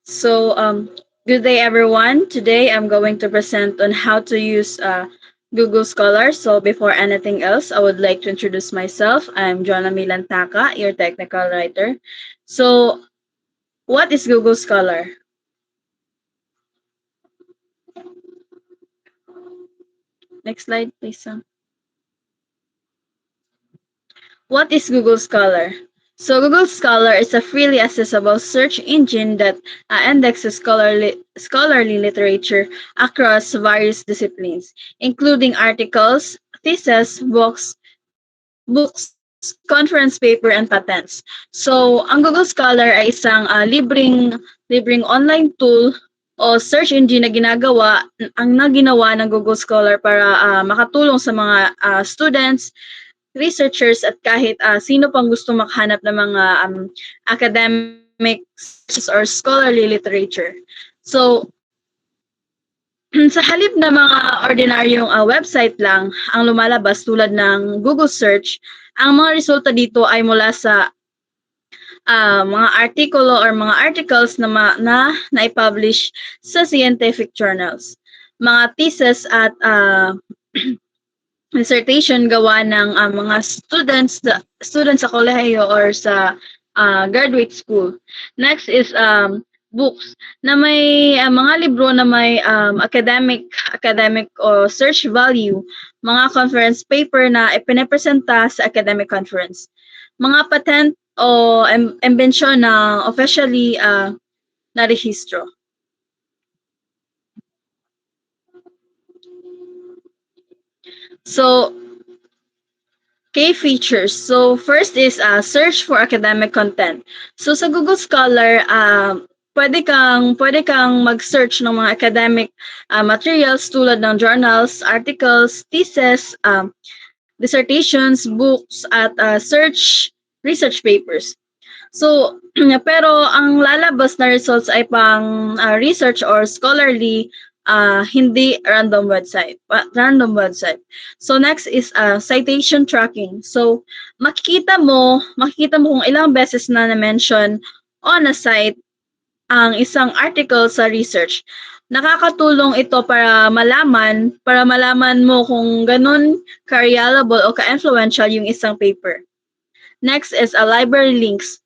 So, good day, everyone. Today, I'm going to present on how to use Google Scholar. So, before anything else, I would like to introduce myself. I'm Jonna Milantaka, your technical writer. So, what is Google Scholar? Next slide, please. What is Google Scholar? So, Google Scholar is a freely accessible search engine that indexes scholarly literature across various disciplines, including articles, theses, books, conference paper, and patents. So, ang Google Scholar ay isang libreng online tool o search engine na ginawa ng Google Scholar para makatulong sa mga students, researchers at kahit sino pang gusto makahanap ng mga academic sources or scholarly literature. So, sa halip na mga ordinaryong website lang ang lumalabas tulad ng Google search, ang mga resulta dito ay mula sa mga artikulo or mga articles na na-publish sa scientific journals. Mga thesis at dissertation gawa ng mga students sa kolehiyo or sa graduate school. Next is books na may mga libro na may academic o search value, mga conference paper na ipinapresenta sa academic conference. Mga patent o imbensyon na officially narehistro. So, key features. So, first is search for academic content. So, sa Google Scholar, pwede kang mag-search ng mga academic materials tulad ng journals, articles, thesis, dissertations, books, at research papers. So, pero ang lalabas na results ay pang research or scholarly, hindi random website. So next is citation tracking. So makikita mo kung ilang beses na mention on a site ang isang article sa research. Nakakatulong ito para malaman mo kung ganun ka-reliable o ka-influential yung isang paper. Next is a library links.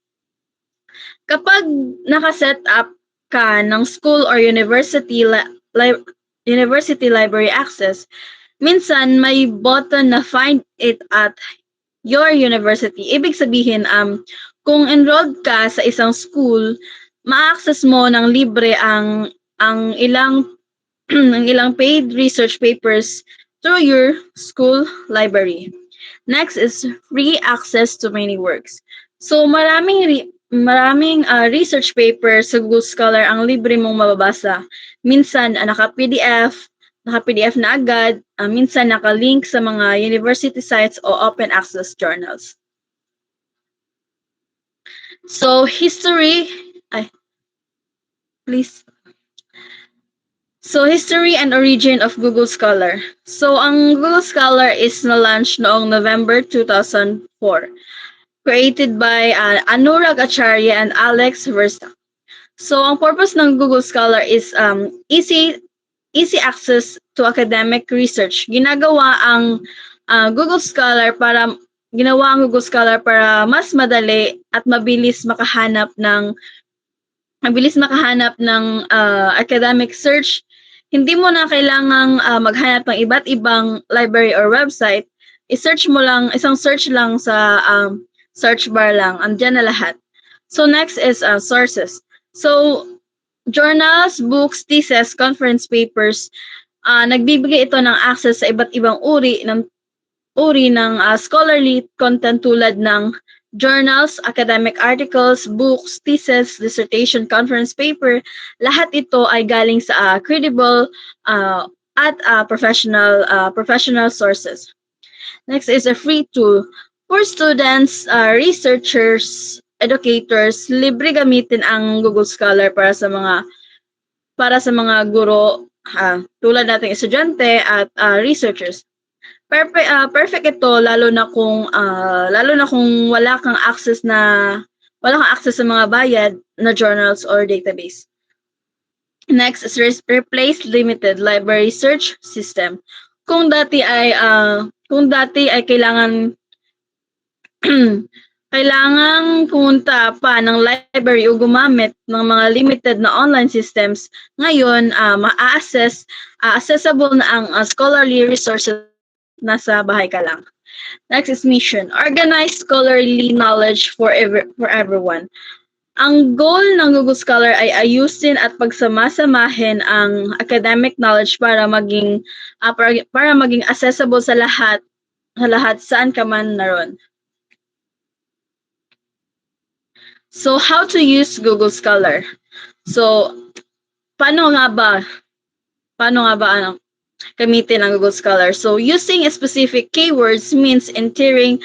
Kapag naka-set up ka ng school or university library access, minsan may button na find it at your university. Ibig sabihin, kung enrolled ka sa isang school, ma-access mo ng libre ang ilang ang ilang paid research papers through your school library. Next is free access to many works. So maraming research paper sa Google Scholar ang libre mong mababasa. Minsan naka-PDF na agad, minsan naka-link sa mga university sites o open access journals. So please. So, history and origin of Google Scholar. So, ang Google Scholar is na-launch noong November 2004. Created by Anurag Acharya and Alex Versta. So, ang purpose ng Google Scholar is easy access to academic research. Ginawa ang Google Scholar para mas madali at mabilis makahanap ng academic search. Hindi mo na kailangang maghanap ng iba't ibang library or website. Isang search lang sa search bar lang. Andiyan na lahat. So next is sources. So journals, books, theses, conference papers, nagbibigay ito ng access sa iba't ibang uri ng scholarly content tulad ng journals, academic articles, books, thesis, dissertation, conference paper. Lahat ito ay galing sa credible at professional sources. Next is a free tool for students, researchers, educators. Libre gamitin ang Google Scholar para sa mga guro, tulad nating estudyante at researchers. Perfect ito lalo na kung wala kang access sa mga bayad na journals or database. Next is replace limited library search system. Kung dati ay kailangan kailangang pumunta pa ng library o gumamit ng mga limited na online systems. Ngayon, accessible na ang scholarly resources nasa bahay ka lang. Next is mission. Organize scholarly knowledge for everyone. Ang goal ng Google Scholar ay ayusin at pagsama-samahin ang academic knowledge para maging accessible sa lahat saan ka man naroon. So, how to use Google Scholar? So, paano nga ba gamitin ang Google Scholar? So, using specific keywords means entering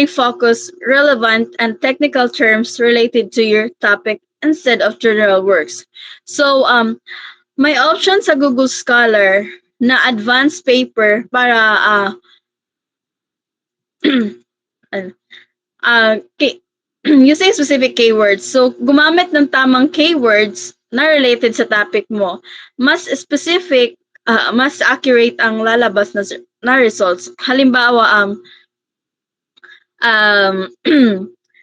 focus, relevant, and technical terms related to your topic instead of general works. So, may option sa Google Scholar na advanced paper para using specific keywords. So, gumamit ng tamang keywords na related sa topic mo. Mas specific, mas accurate ang lalabas na results. Halimbawa,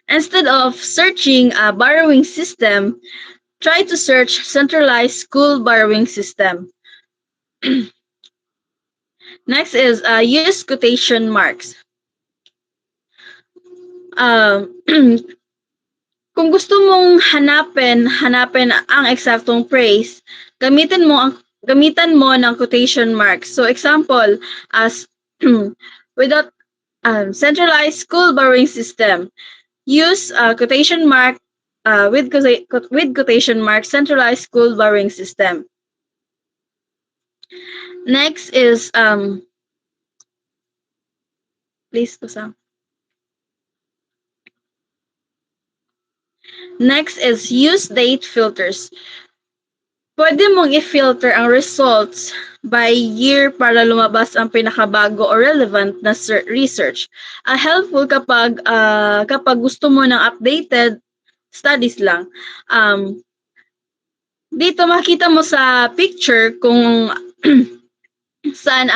instead of searching a borrowing system, try to search centralized school borrowing system. Next is use quotation marks. Kung gusto mong hanapin ang eksaktong phrase, gamitan mo ng quotation marks. So example, as without centralized school borrowing system, use quotation mark with quotation mark centralized school borrowing system. Next is please Kusang. Next is use date filters. Pwede mong i-filter ang results by year para lumabas ang pinakabago o relevant na research. Helpful kapag gusto mo ng updated studies lang. Dito makita mo sa picture kung saan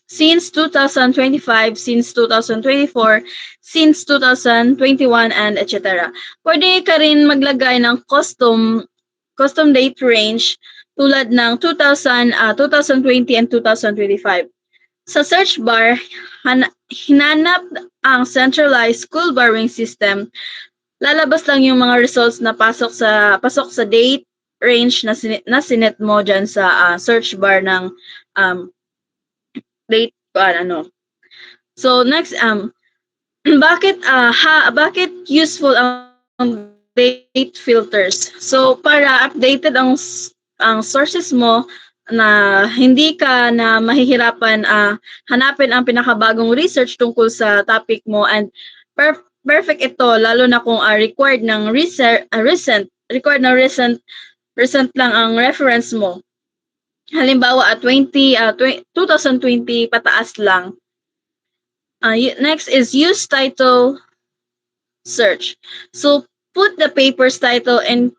since 2025, since 2024, since 2021, and etc. Pwede ka rin maglagay ng custom date range tulad ng 2020 and 2025. Sa search bar, hinanap ang centralized school borrowing system. Lalabas lang yung mga results na pasok sa date range na sinet mo dyan sa search bar ng date So next bakit useful ang date filters? So para updated ang sources mo na hindi ka na mahihirapan hanapin ang pinakabagong research tungkol sa topic mo, and perfect ito lalo na kung required ng recent lang ang reference mo. Halimbawa 2020 pataas lang. Next is use title search. So put the paper's title in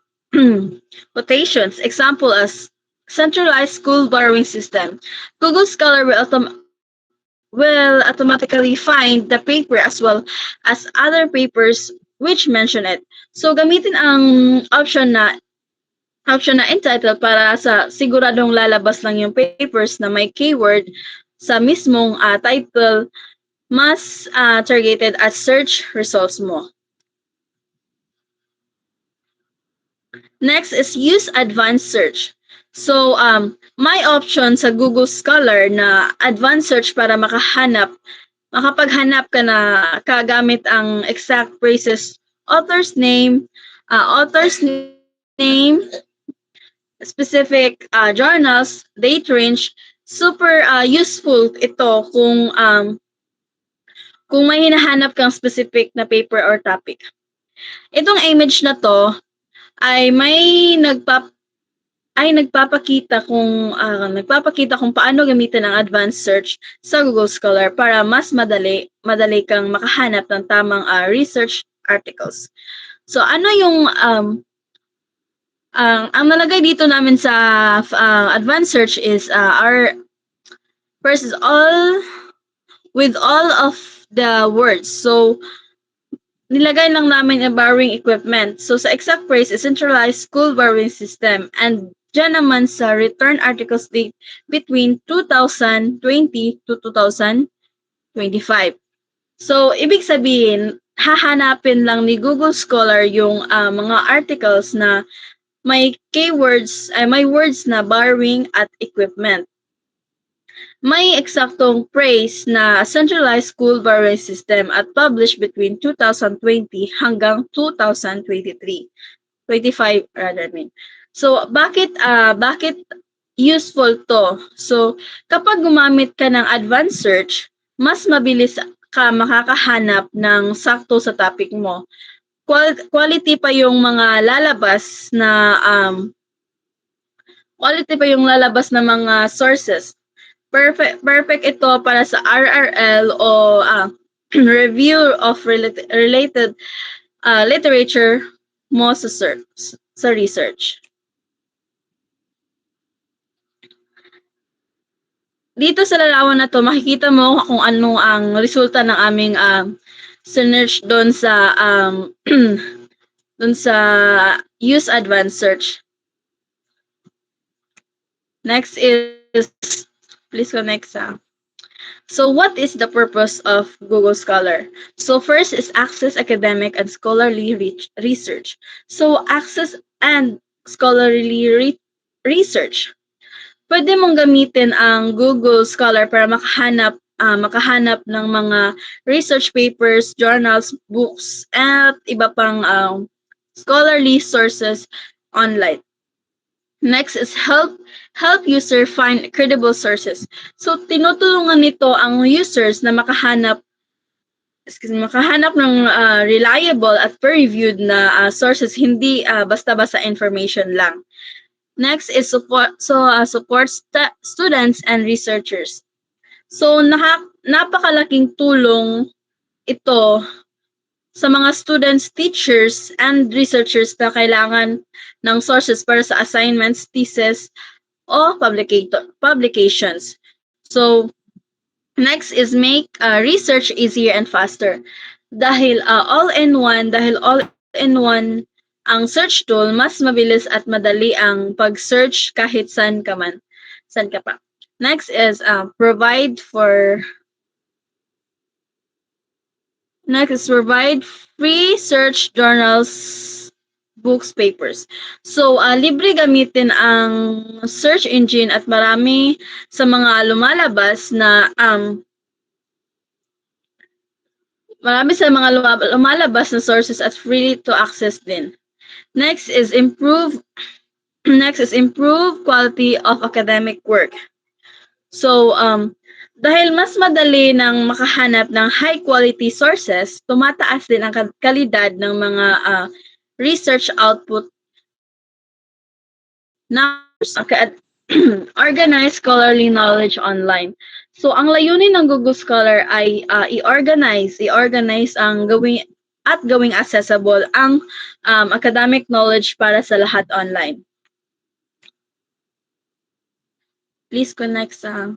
quotations. Example as centralized school borrowing system. Google Scholar will automatically find the paper as well as other papers which mention it. So gamitin ang option na entitled para sa siguradong lalabas lang yung papers na may keyword sa mismong title, mas targeted at search results mo. Next is use advanced search. So, may option sa Google Scholar na advanced search para makapaghanap ka na kagamit ang exact phrases, author's name, specific journals, date range. Super useful ito kung may hinahanap kang specific na paper or topic. Itong image na to ay nagpapakita kung paano gamitin ang advanced search sa Google Scholar para mas madali kang makahanap ng tamang research articles. So ano yung Ang nalagay dito namin sa advanced search is our first is all with all of the words. So, nilagay lang namin yung borrowing equipment. So, sa exact praise is centralized school borrowing system. And dyan naman sa return articles date between 2020 to 2025. So, ibig sabihin, hahanapin lang ni Google Scholar yung mga articles na may keywords, ay may words na borrowing at equipment. May eksaktong praise na centralized school borrowing system at published between 2020 hanggang 2023. 25 rather mean. So bakit useful to? So kapag gumamit ka ng advanced search, mas mabilis ka makakahanap ng sakto sa topic mo. Quality pa yung mga lalabas na quality pa yung lalabas na mga sources. Perfect ito para sa RRL o review of related literature mo sa research. Dito sa larawan na to, makikita mo kung ano ang resulta ng aming search doon sa doon sa use advanced search. Next is, please go next. So what is the purpose of Google Scholar? So first is access academic and scholarly research. So access and scholarly research. Pwede mong gamitin ang Google Scholar para makahanap ng mga research papers, journals, books, at iba pang scholarly sources online. Next is help user find credible sources. So tinutulungan nito ang users na makahanap ng reliable at peer-reviewed na sources, hindi basta-basta information lang. Next is support students and researchers. So napakalaking tulong ito sa mga students, teachers, and researchers na kailangan ng sources para sa assignments, thesis, o publications. So, next is make research easier and faster. Dahil all-in-one ang search tool, mas mabilis at madali ang pag-search kahit saan ka pa. Next is provide free search journals, books, papers. So, libre gamitin ang search engine at marami sa mga lumalabas na sources at free to access din. Next is improve quality of academic work. So, dahil mas madali nang makahanap ng high quality sources, tumataas din ang kalidad ng mga research output na organize scholarly knowledge online. So, ang layunin ng Google Scholar ay i-organize ang gawing accessible ang academic knowledge para sa lahat online. Please connect sa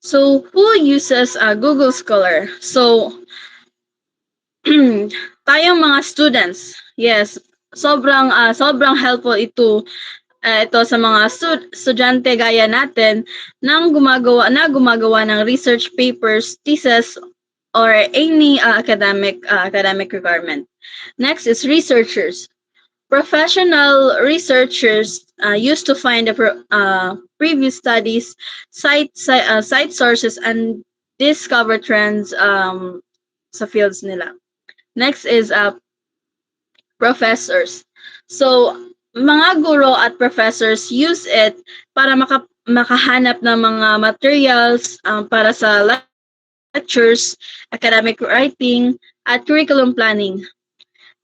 So, who uses Google Scholar? So, tayong mga students, yes, sobrang helpful ito sa mga estudyante gaya natin nang gumagawa ng research papers, thesis, or any academic requirement. Next is researchers. Professional researchers used to find the previous studies, cite sources, and discover trends sa fields nila. Next is professors. So, mga guro at professors use it para makahanap ng mga materials para sa lectures, academic writing, at curriculum planning.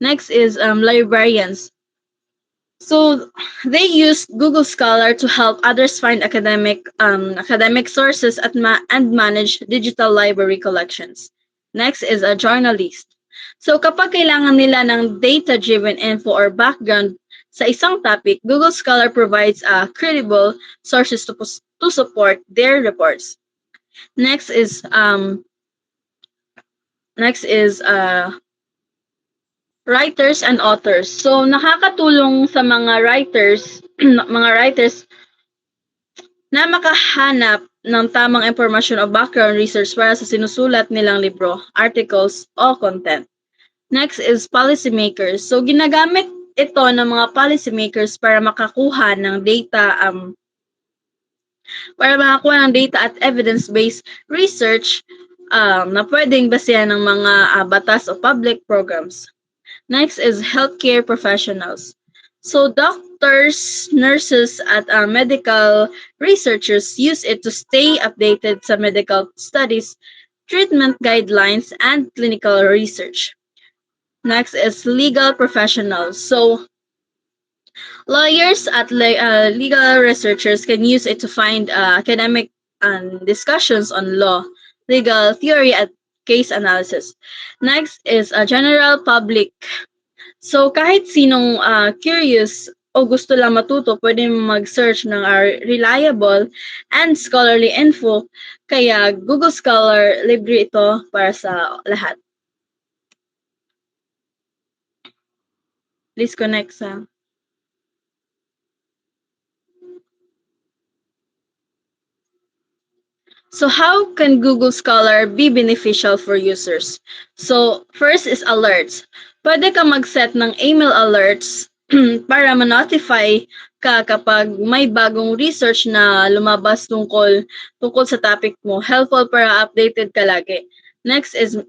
Next is librarians. So they used Google Scholar to help others find academic sources and manage digital library collections. Next is a journalist. So kapag kailangan nila ng data-driven info or background sa isang topic, Google Scholar provides credible sources to support their reports. Next is um next is writers and authors. So nakakatulong sa mga writers na makahanap ng tamang impormasyon o background research para sa sinusulat nilang libro, articles, o content. Next is policymakers. So ginagamit ito ng mga policymakers para makakuha ng data at evidence-based research na pwedeng basehan ng mga batas o public programs. Next is healthcare professionals. So doctors, nurses, at medical researchers use it to stay updated sa medical studies, treatment guidelines, and clinical research. Next is legal professionals. So lawyers at legal researchers can use it to find academic discussions on law, legal theory, and case analysis. Next is a general public. So, kahit sinong curious o gusto lang matuto, pwede mag-search ng reliable and scholarly info. Kaya Google Scholar, libre ito para sa lahat. Please connect sa... So, how can Google Scholar be beneficial for users? So, first is alerts. Pwede ka mag-set ng email alerts para ma-notify ka kapag may bagong research na lumabas tungkol sa topic mo. Helpful para updated ka lagi. Next is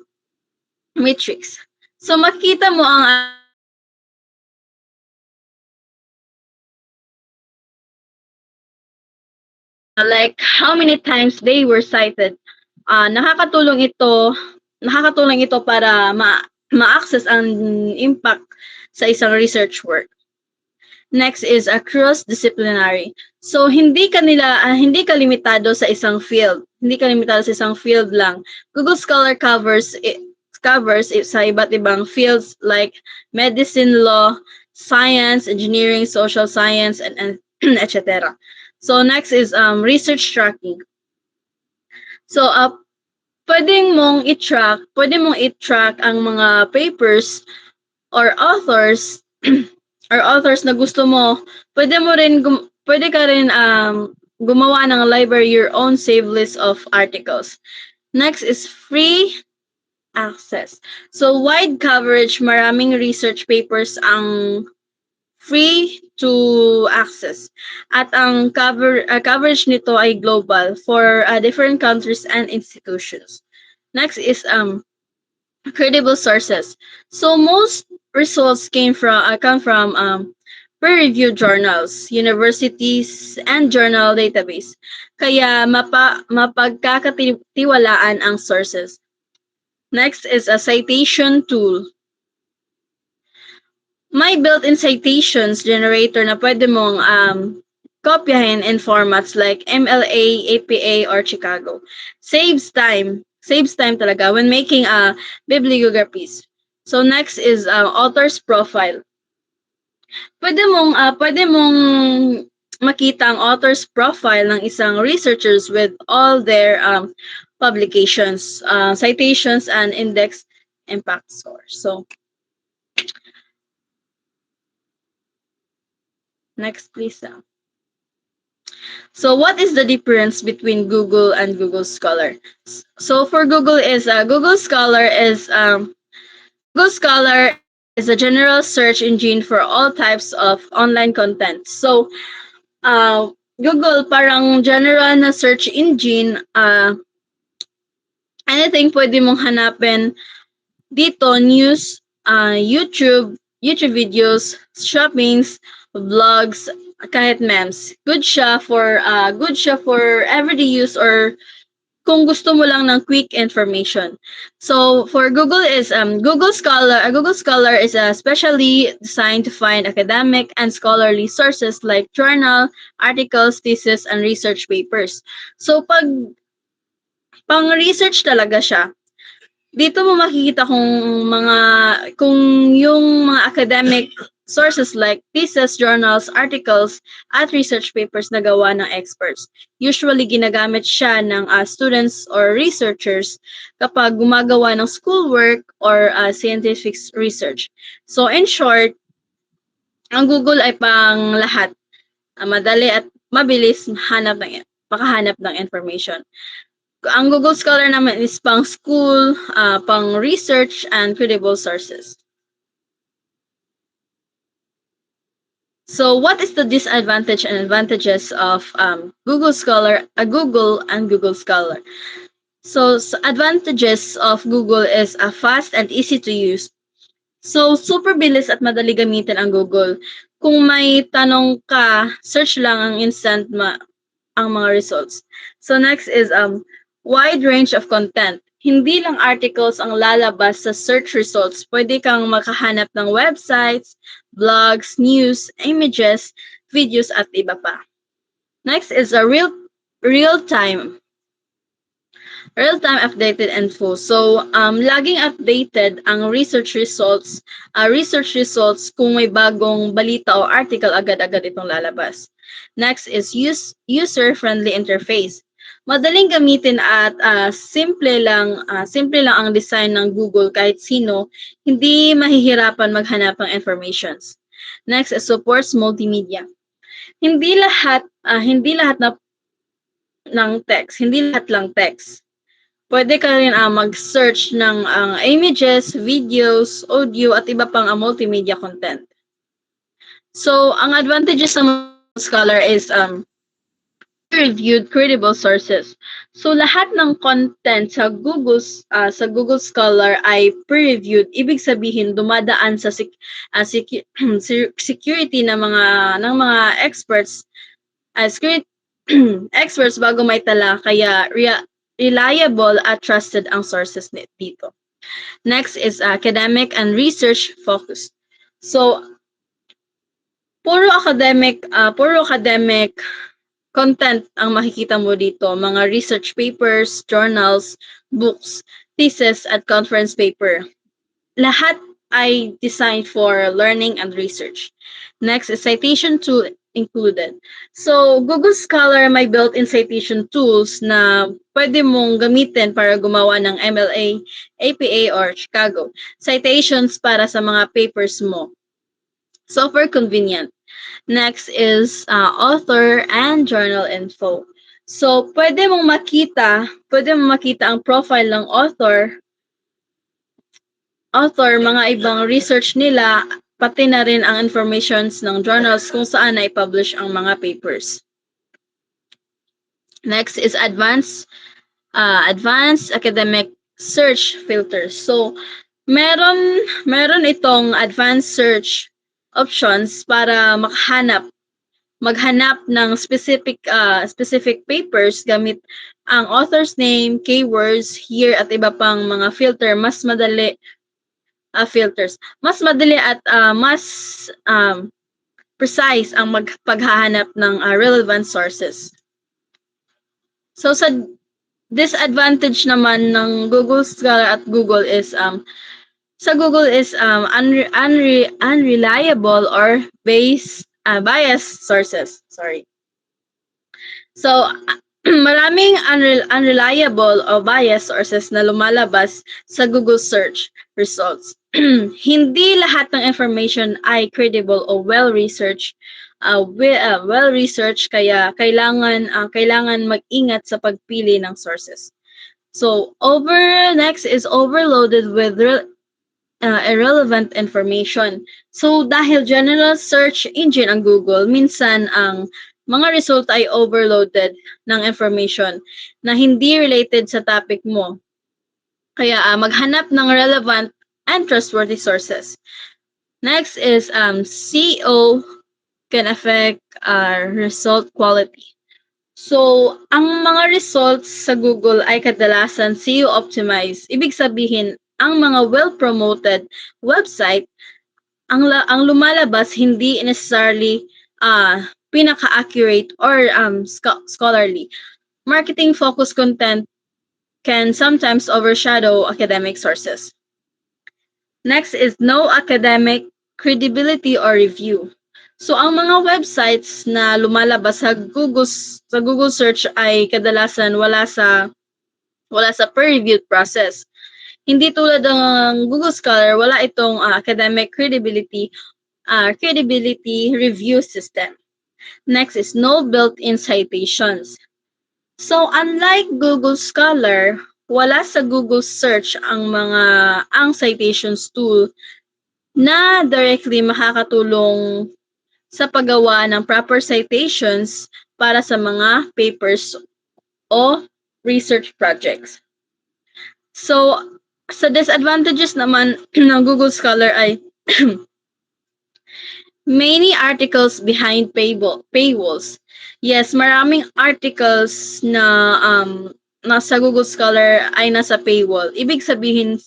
metrics. So, makita mo ang like how many times they were cited. Ah, nakakatulong ito para ma-access ang impact sa isang research work. Next is a cross-disciplinary. So hindi ka limitado sa isang field. Hindi ka limitado sa isang field lang. Google Scholar covers it sa iba't ibang fields like medicine, law, science, engineering, social science, and etc. So next is research tracking. So pwede mong i-track ang mga papers or authors or authors na gusto mo. Pwede ka rin gumawa ng library your own save list of articles. Next is free access. So wide coverage, maraming research papers ang free to access. At ang coverage nito ay global for different countries and institutions. Next is credible sources. So most results come from peer-reviewed journals, universities, and journal database. Kaya mapagkakatiwalaan ang sources. Next is a citation tool. May built-in citations generator na pwede mong kopyahin in formats like MLA, APA, or Chicago. Saves time talaga when making bibliographies. So next is author's profile. Pwede mong makita ang author's profile ng isang researchers with all their publications, citations, and index impact scores. So next, please. So what is the difference between Google and Google Scholar? So for Google Scholar is a general search engine for all types of online content. So Google parang general na search engine, anything pwede mong hanapin dito, news, YouTube videos, shoppings, vlogs, kahit memes. Good siya for everyday use or kung gusto mo lang ng quick information. So for Google is Google Scholar. Google Scholar is especially designed to find academic and scholarly sources like journal, articles, thesis, and research papers. So pang research talaga siya. Dito mo makikita kung yung mga academic sources like thesis, journals, articles, at research papers na gawa ng experts. Usually, ginagamit siya ng students or researchers kapag gumagawa ng schoolwork or scientific research. So, in short, ang Google ay pang lahat. Madali at mabilis makahanap ng information. Ang Google Scholar naman is pang school, pang research, and credible sources. So, what is the disadvantage and advantages of Google Scholar, Google and Google Scholar? So, advantages of Google is fast and easy to use. So, super bilis at madali gamitin ang Google. Kung may tanong ka, search lang ang ang mga results. So next is wide range of content. Hindi lang articles ang lalabas sa search results. Pwede kang makahanap ng websites, blogs, news, images, videos at iba pa. Next is a real-time real-time updated info. So, laging updated ang research results kung may bagong balita o article agad-agad itong lalabas. Next is user-friendly interface. Madaling gamitin at simple lang ang design ng Google kahit sino, hindi mahihirapan maghanap ng informations. Next is supports multimedia. Hindi lahat hindi lahat lang text. Pwede ka rin mag-search ng images, videos, audio, at iba pang multimedia content. So, ang advantages ng Scholar is peer-reviewed credible sources. So, lahat ng content sa Google Scholar ay peer-reviewed. Ibig sabihin, dumadaan sa security ng mga experts, experts bago may tala, kaya reliable at trusted ang sources dito. Next is academic and research focus. So, puro academic content ang makikita mo dito. Mga research papers, journals, books, thesis, at conference paper. Lahat ay designed for learning and research. Next is citation tool included. So, Google Scholar may built-in citation tools na pwede mong gamitin para gumawa ng MLA, APA, or Chicago. Citations para sa mga papers mo. Super convenient. Next is author and journal info. So, pwede mong makita ang profile ng author, mga ibang research nila, pati na rin ang informations ng journals kung saan na-publish ang mga papers. Next is advanced academic search filters. So, meron itong advanced search options para maghanap ng specific papers gamit ang author's name, keywords, year at iba pang mga mas madali filters. Mas madali at mas precise ang paghahanap ng relevant sources. So sa disadvantage naman ng Google Scholar at Google is sa Google is unreliable or biased sources. Sorry. So maraming unreliable o biased sources na lumalabas sa Google search results. Hindi lahat ng information ay credible o well-researched. Well-researched kaya kailangan mag-ingat sa pagpili ng sources. So, next is overloaded with irrelevant information. So, dahil general search engine ang Google, minsan ang mga result ay overloaded ng information na hindi related sa topic mo. Kaya maghanap ng relevant and trustworthy sources. Next is SEO can affect result quality. So, ang mga results sa Google ay kadalasan SEO optimized. Ibig sabihin, ang mga well-promoted website, ang lumalabas hindi necessarily pinaka-accurate or scholarly. Marketing-focused content can sometimes overshadow academic sources. Next is no academic credibility or review. So ang mga websites na lumalabas sa Google search ay kadalasan wala sa peer-reviewed process. Hindi tulad ng Google Scholar, wala itong academic credibility review system. Next is no built-in citations. So unlike Google Scholar, wala sa Google Search ang citations tool na directly makakatulong sa paggawa ng proper citations para sa mga papers o research projects. So, sa disadvantages naman ng Google Scholar ay many articles behind paywalls. Yes, maraming articles na nasa Google Scholar ay nasa paywall. Ibig sabihin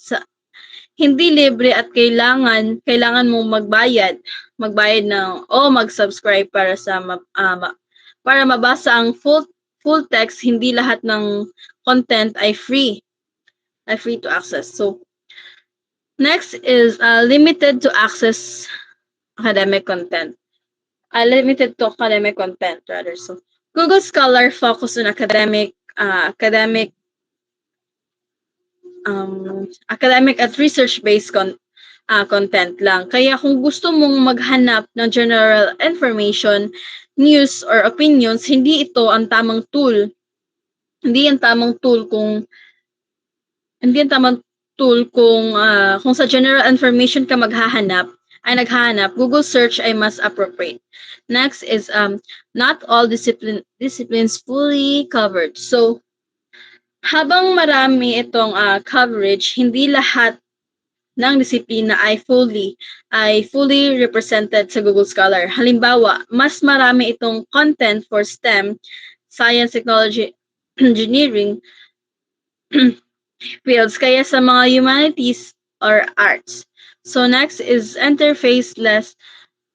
hindi libre at kailangan mong magbayad ng o mag-subscribe para mabasa ang full text. Hindi lahat ng content ay free to access. So next is limited to access academic content. Limited to academic content rather. So Google Scholar focus on academic at research-based content lang. Kaya kung gusto mong maghanap ng general information, news, or opinions, hindi ito ang tamang tool. Hindi ang tamang tool kung hindi ang tamang tool kung sa general information ka naghahanap, Google search ay mas appropriate. Next is not all disciplines fully covered. So habang marami itong coverage, hindi lahat ng disiplina ay fully represented sa Google Scholar. Halimbawa, mas marami itong content for STEM, science, technology, engineering fields kaya sa mga humanities or arts. So next is interface less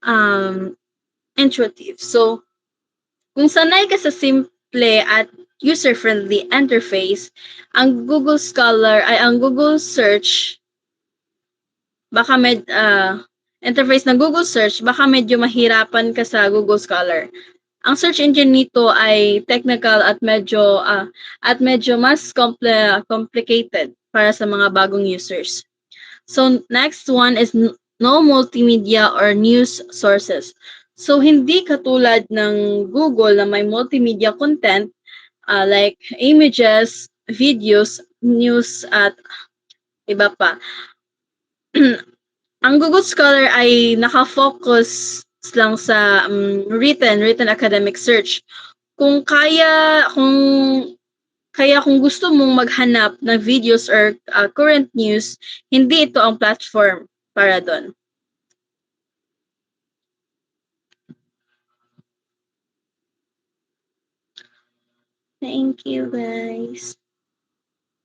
um, intuitive. So kung sanay ka sa simple at user-friendly interface, ang Google Search baka interface ng Google Search, baka medyo mahirapan ka sa Google Scholar. Ang search engine nito ay technical at medyo mas complicated para sa mga bagong users. So next one is no multimedia or news sources. So hindi katulad ng Google na may multimedia content like images, videos, news at iba pa. Ang Google Scholar ay naka-focus lang sa written academic search. Kung kaya kung kung gusto mong maghanap ng videos or current news, hindi ito ang platform para doon. Thank you, guys.